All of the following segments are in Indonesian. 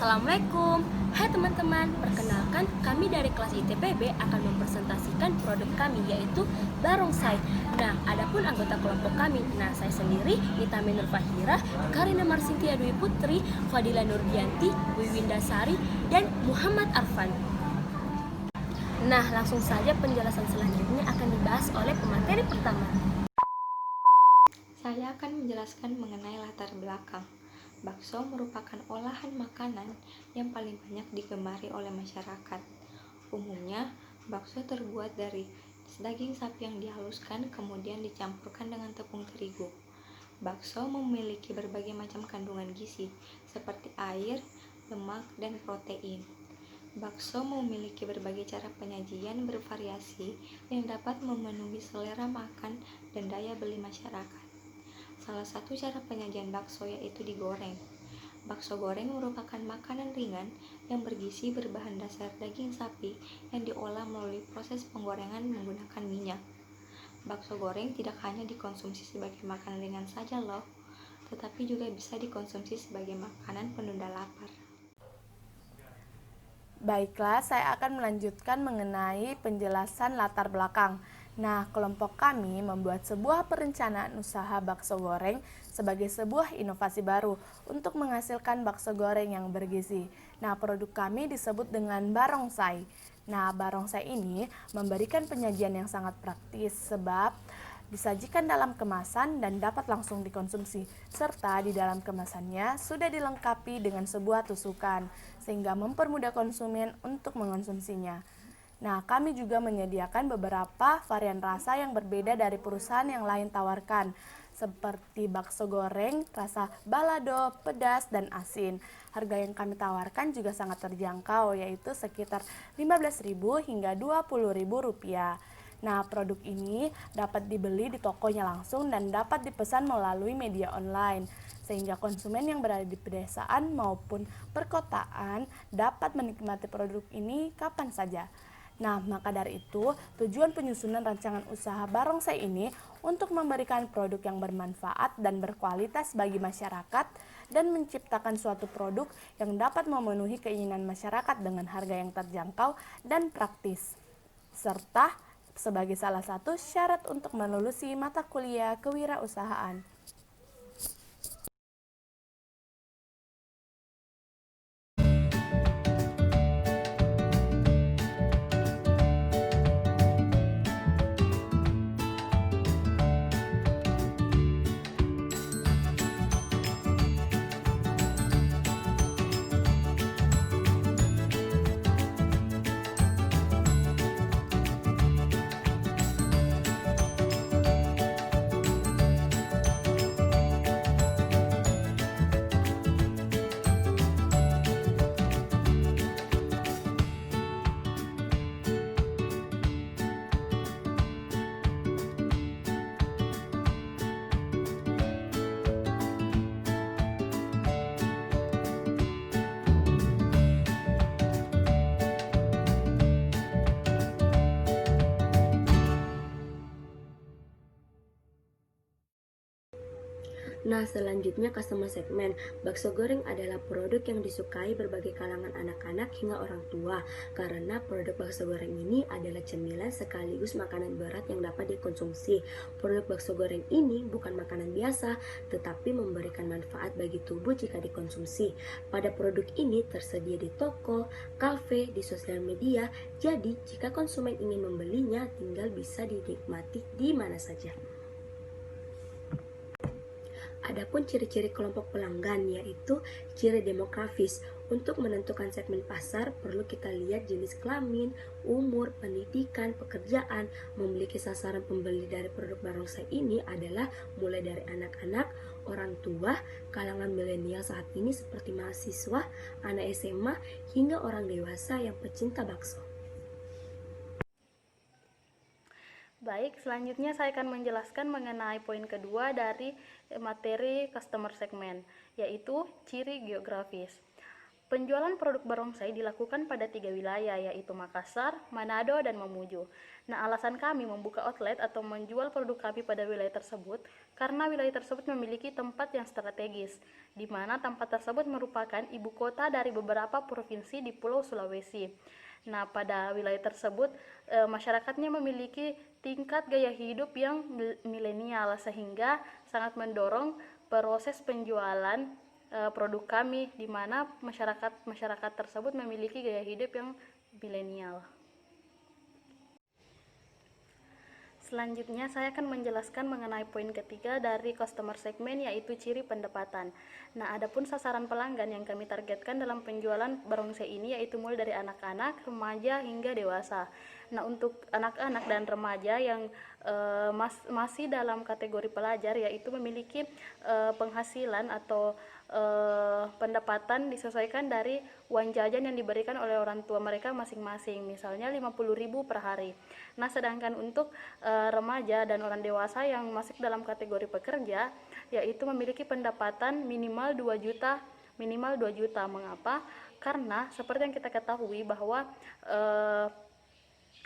Assalamualaikum. Hai teman-teman, perkenalkan kami dari kelas ITPB akan mempresentasikan produk kami yaitu barongsai. Nah, adapun anggota kelompok kami, saya sendiri Nita Nur Fahira, Karina Marsintia Dwi Putri, Fadila Nurdianti, Wiwinda Sari, dan Muhammad Arfan. Nah, langsung saja penjelasan selanjutnya akan dibahas oleh pemateri pertama. Saya akan menjelaskan mengenai latar belakang. Bakso merupakan olahan makanan yang paling banyak digemari oleh masyarakat. Umumnya, bakso terbuat dari daging sapi yang dihaluskan kemudian dicampurkan dengan tepung terigu. Bakso memiliki berbagai macam kandungan gizi seperti air, lemak, dan protein. Bakso memiliki berbagai cara penyajian bervariasi yang dapat memenuhi selera makan dan daya beli masyarakat. Salah satu cara penyajian bakso yaitu digoreng. Bakso goreng merupakan makanan ringan yang bergizi berbahan dasar daging sapi yang diolah melalui proses penggorengan menggunakan minyak. Bakso goreng tidak hanya dikonsumsi sebagai makanan ringan saja loh, tetapi juga bisa dikonsumsi sebagai makanan penunda lapar. Baiklah, saya akan melanjutkan mengenai penjelasan latar belakang. Nah, kelompok kami membuat sebuah perencanaan usaha bakso goreng sebagai sebuah inovasi baru untuk menghasilkan bakso goreng yang bergizi. Nah, produk kami disebut dengan barongsai. Nah, barongsai ini memberikan penyajian yang sangat praktis sebab disajikan dalam kemasan dan dapat langsung dikonsumsi, serta di dalam kemasannya sudah dilengkapi dengan sebuah tusukan, sehingga mempermudah konsumen untuk mengonsumsinya. Nah, kami juga menyediakan beberapa varian rasa yang berbeda dari perusahaan yang lain tawarkan, seperti bakso goreng, rasa balado, pedas, dan asin. Harga yang kami tawarkan juga sangat terjangkau, yaitu sekitar Rp15.000 hingga Rp20.000. Nah, produk ini dapat dibeli di tokonya langsung dan dapat dipesan melalui media online, sehingga konsumen yang berada di pedesaan maupun perkotaan dapat menikmati produk ini kapan saja. Nah, maka dari itu, tujuan penyusunan rancangan usaha barongsai ini untuk memberikan produk yang bermanfaat dan berkualitas bagi masyarakat dan menciptakan suatu produk yang dapat memenuhi keinginan masyarakat dengan harga yang terjangkau dan praktis, serta sebagai salah satu syarat untuk melulusi mata kuliah kewirausahaan. Nah, selanjutnya customer segment. Bakso goreng adalah produk yang disukai berbagai kalangan anak-anak hingga orang tua karena produk bakso goreng ini adalah cemilan sekaligus makanan berat yang dapat dikonsumsi. Produk bakso goreng ini bukan makanan biasa, tetapi memberikan manfaat bagi tubuh jika dikonsumsi. Pada produk ini tersedia di toko, kafe, di sosial media. Jadi, jika konsumen ingin membelinya, tinggal bisa dinikmati di mana saja. Adapun ciri-ciri kelompok pelanggan yaitu ciri demografis. Untuk menentukan segmen pasar perlu kita lihat jenis kelamin, umur, pendidikan, pekerjaan. Memiliki sasaran pembeli dari produk barongsai ini adalah mulai dari anak-anak, orang tua, kalangan milenial saat ini seperti mahasiswa, anak SMA, hingga orang dewasa yang pecinta bakso. Baik, selanjutnya saya akan menjelaskan mengenai poin kedua dari materi customer segment, yaitu ciri geografis. Penjualan produk barongsai dilakukan pada 3 wilayah, yaitu Makassar, Manado, dan Mamuju. Nah, alasan kami membuka outlet atau menjual produk kami pada wilayah tersebut karena wilayah tersebut memiliki tempat yang strategis, di mana tempat tersebut merupakan ibu kota dari beberapa provinsi di Pulau Sulawesi. Nah, pada wilayah tersebut masyarakatnya memiliki tingkat gaya hidup yang milenial sehingga sangat mendorong proses penjualan produk kami, di mana masyarakat tersebut memiliki gaya hidup yang milenial. Selanjutnya saya akan menjelaskan mengenai poin ketiga dari customer segment, yaitu ciri pendapatan. Nah, adapun sasaran pelanggan yang kami targetkan dalam penjualan barongsai ini yaitu mulai dari anak-anak, remaja hingga dewasa. Nah, untuk anak-anak dan remaja yang masih dalam kategori pelajar, yaitu memiliki penghasilan atau pendapatan disesuaikan dari uang jajan yang diberikan oleh orang tua mereka masing-masing, misalnya 50.000 per hari. Nah, sedangkan untuk remaja dan orang dewasa yang masuk dalam kategori pekerja, yaitu memiliki pendapatan minimal 2 juta. Mengapa? Karena seperti yang kita ketahui bahwa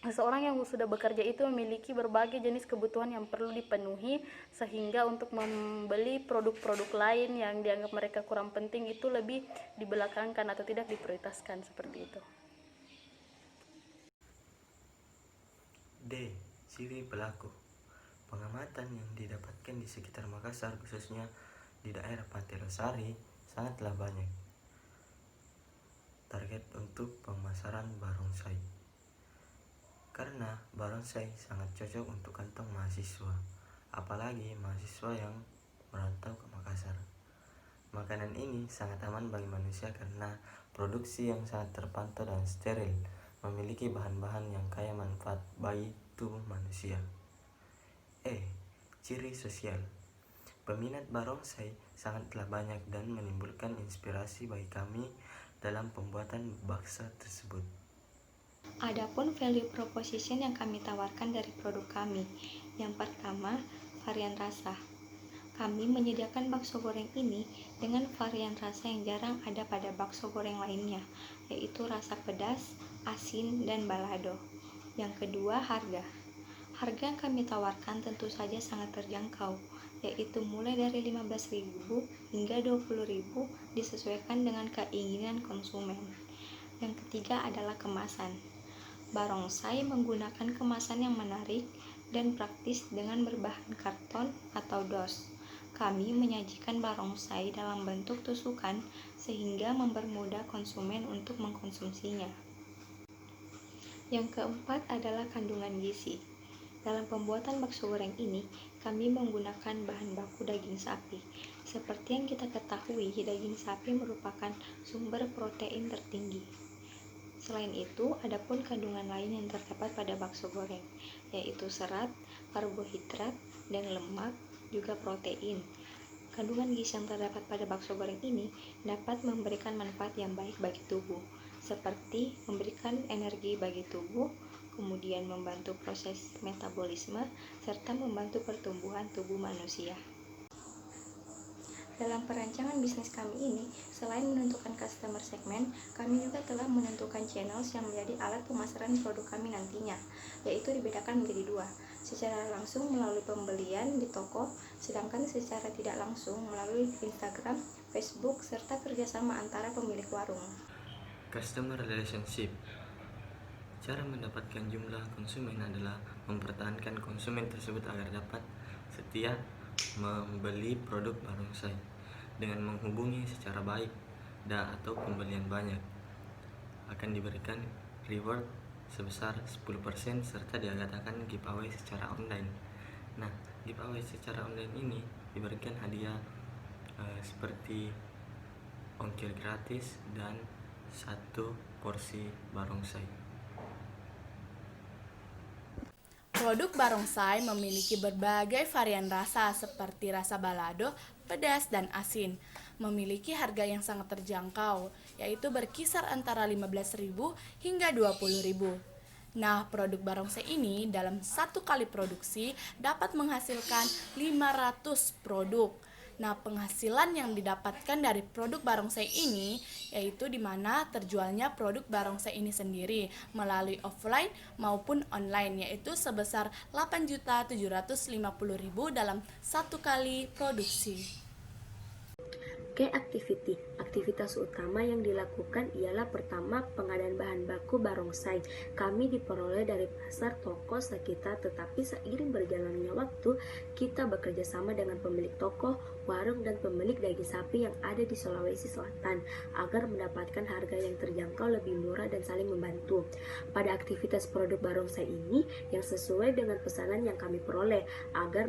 seseorang yang sudah bekerja itu memiliki berbagai jenis kebutuhan yang perlu dipenuhi, sehingga untuk membeli produk-produk lain yang dianggap mereka kurang penting itu lebih dibelakangkan atau tidak diprioritaskan, seperti itu. D. Ciri pelaku. Pengamatan yang didapatkan di sekitar Makassar, khususnya di daerah Pantai Losari, sangatlah banyak. Target untuk pemasaran barongsai. Karena barongsai sangat cocok untuk kantong mahasiswa, apalagi mahasiswa yang merantau ke Makassar. Makanan ini sangat aman bagi manusia karena produksi yang sangat terpantau dan steril, memiliki bahan-bahan yang kaya manfaat bagi tubuh manusia. Ciri sosial. Peminat barongsai sangatlah banyak dan menimbulkan inspirasi bagi kami dalam pembuatan bakso tersebut. Adapun value proposition yang kami tawarkan dari produk kami. Yang pertama, varian rasa. Kami menyediakan bakso goreng ini dengan varian rasa yang jarang ada pada bakso goreng lainnya, yaitu rasa pedas, asin, dan balado. Yang kedua, harga. Harga yang kami tawarkan tentu saja sangat terjangkau, yaitu mulai dari 15.000 hingga 20.000 disesuaikan dengan keinginan konsumen. Yang ketiga adalah kemasan. Barongsai menggunakan kemasan yang menarik dan praktis dengan berbahan karton atau dos. Kami menyajikan barongsai dalam bentuk tusukan sehingga mempermudah konsumen untuk mengkonsumsinya. Yang keempat adalah kandungan gizi. Dalam pembuatan bakso goreng ini, kami menggunakan bahan baku daging sapi. Seperti yang kita ketahui, daging sapi merupakan sumber protein tertinggi. Selain itu, adapun kandungan lain yang terdapat pada bakso goreng, yaitu serat, karbohidrat, dan lemak, juga protein. Kandungan gizi yang terdapat pada bakso goreng ini dapat memberikan manfaat yang baik bagi tubuh, seperti memberikan energi bagi tubuh, kemudian membantu proses metabolisme, serta membantu pertumbuhan tubuh manusia. Dalam perancangan bisnis kami ini, selain menentukan customer segment, kami juga telah menentukan channels yang menjadi alat pemasaran produk kami nantinya, yaitu dibedakan menjadi 2, secara langsung melalui pembelian di toko, sedangkan secara tidak langsung melalui Instagram, Facebook, serta kerjasama antara pemilik warung. Customer relationship. Cara mendapatkan jumlah konsumen adalah mempertahankan konsumen tersebut agar dapat setia membeli produk barongsai dengan menghubungi secara baik atau pembelian banyak. Akan diberikan reward sebesar 10% serta diadakan giveaway secara online. Nah, giveaway secara online ini diberikan hadiah seperti ongkir gratis dan 1 porsi barongsai. Produk barongsai memiliki berbagai varian rasa seperti rasa balado, pedas, dan asin. Memiliki harga yang sangat terjangkau, yaitu berkisar antara 15.000 hingga 20.000. Nah, produk barongsai ini dalam 1 kali produksi dapat menghasilkan 500 produk. Nah, penghasilan yang didapatkan dari produk barongsai ini yaitu di mana terjualnya produk barongsai ini sendiri melalui offline maupun online, yaitu sebesar 8.750.000 dalam satu kali produksi. Key activity. Aktivitas utama yang dilakukan ialah pertama, pengadaan bahan baku barongsai. Kami diperoleh dari pasar toko sekitar, tetapi seiring berjalannya waktu, kita bekerja sama dengan pemilik toko, warung, dan pemilik daging sapi yang ada di Sulawesi Selatan agar mendapatkan harga yang terjangkau, lebih murah, dan saling membantu. Pada aktivitas produk barongsai ini yang sesuai dengan pesanan yang kami peroleh agar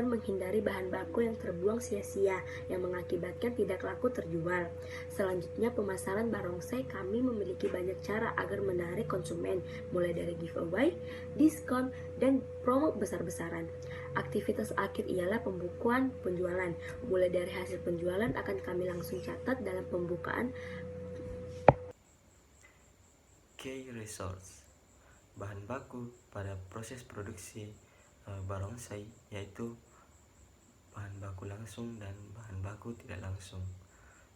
menghindari bahan baku yang terbuang sia-sia yang mengakibatkan tidak laku terjual. Selanjutnya, pemasaran barongsai. Kami memiliki banyak cara agar menarik konsumen, mulai dari giveaway, diskon, dan promo besar-besaran. Aktivitas akhir ialah pembukuan penjualan. Mulai dari hasil penjualan akan kami langsung catat dalam pembukaan. Key resource. Bahan baku pada proses produksi barongsai yaitu bahan baku langsung dan bahan baku tidak langsung.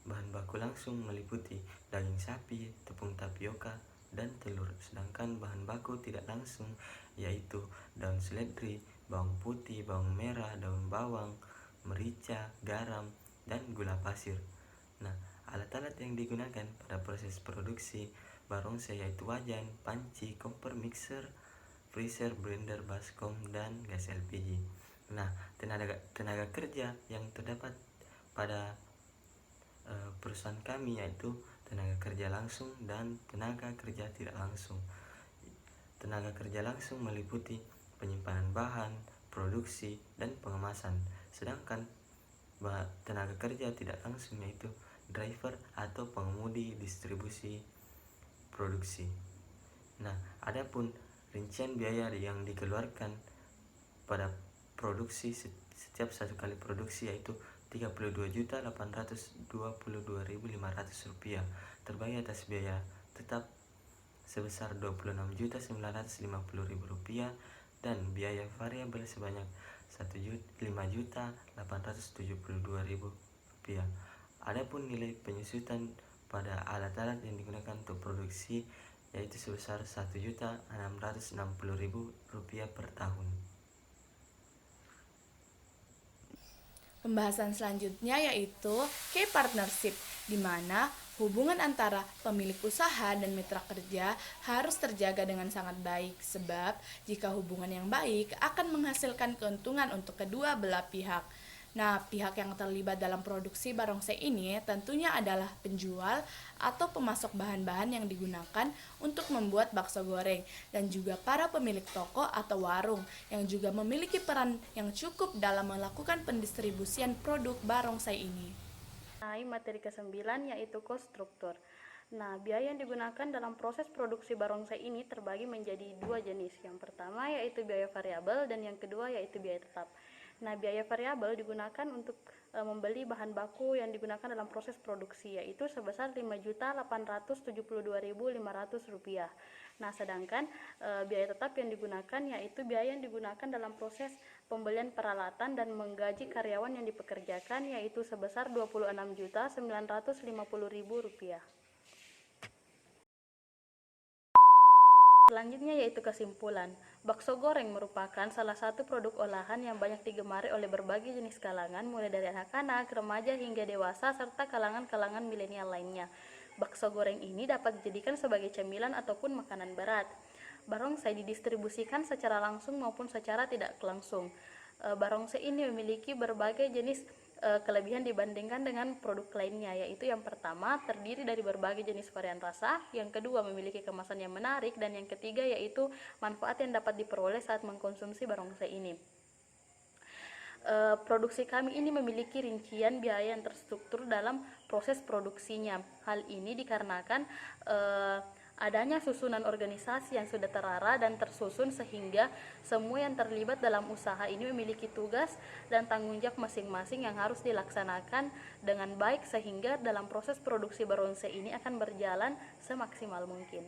Bahan baku langsung meliputi daging sapi, tepung tapioka, dan telur. Sedangkan bahan baku tidak langsung yaitu daun seledri, bawang putih, bawang merah, daun bawang, merica, garam, dan gula pasir. Nah, alat-alat yang digunakan pada proses produksi barongsai yaitu wajan, panci, kompor, mixer, freezer, blender, baskom, dan gas LPG. Nah, tenaga kerja yang terdapat pada perusahaan kami yaitu tenaga kerja langsung dan tenaga kerja tidak langsung. Tenaga kerja langsung meliputi penyimpanan bahan, produksi, dan pengemasan. Sedangkan tenaga kerja tidak langsung yaitu driver atau pengemudi distribusi produksi. Nah, adapun rincian biaya yang dikeluarkan pada produksi setiap satu kali produksi yaitu Rp32.822.500 terbagi atas biaya tetap sebesar Rp26.950.000 dan biaya variabel sebanyak Rp5.872.000. Adapun nilai penyusutan pada alat-alat yang digunakan untuk produksi yaitu sebesar Rp1.660.000 per tahun. Pembahasan selanjutnya yaitu key partnership, di mana hubungan antara pemilik usaha dan mitra kerja harus terjaga dengan sangat baik, sebab jika hubungan yang baik akan menghasilkan keuntungan untuk kedua belah pihak. Nah, pihak yang terlibat dalam produksi barongsai ini tentunya adalah penjual atau pemasok bahan-bahan yang digunakan untuk membuat bakso goreng, dan juga para pemilik toko atau warung yang juga memiliki peran yang cukup dalam melakukan pendistribusian produk barongsai ini. Materi ke-9 yaitu cost struktur. Nah, biaya yang digunakan dalam proses produksi barongsai ini terbagi menjadi dua jenis. Yang pertama yaitu biaya variabel dan yang kedua yaitu biaya tetap. Nah, biaya variabel digunakan untuk membeli bahan baku yang digunakan dalam proses produksi, yaitu sebesar Rp5.872.500. Nah, sedangkan biaya tetap yang digunakan yaitu biaya yang digunakan dalam proses pembelian peralatan dan menggaji karyawan yang dipekerjakan, yaitu sebesar Rp26.950.000. Selanjutnya yaitu kesimpulan. Bakso goreng merupakan salah satu produk olahan yang banyak digemari oleh berbagai jenis kalangan, mulai dari anak-anak, remaja, hingga dewasa, serta kalangan-kalangan milenial lainnya. Bakso goreng ini dapat dijadikan sebagai cemilan ataupun makanan berat. Barongsai didistribusikan secara langsung maupun secara tidak langsung. Barongsai ini memiliki berbagai jenis kelebihan dibandingkan dengan produk lainnya, yaitu yang pertama terdiri dari berbagai jenis varian rasa, yang kedua memiliki kemasan yang menarik, dan yang ketiga yaitu manfaat yang dapat diperoleh saat mengkonsumsi barongsai ini. Produksi kami ini memiliki rincian biaya yang terstruktur dalam proses produksinya. Hal ini dikarenakan adanya susunan organisasi yang sudah terarah dan tersusun, sehingga semua yang terlibat dalam usaha ini memiliki tugas dan tanggung jawab masing-masing yang harus dilaksanakan dengan baik, sehingga dalam proses produksi barongsai ini akan berjalan semaksimal mungkin.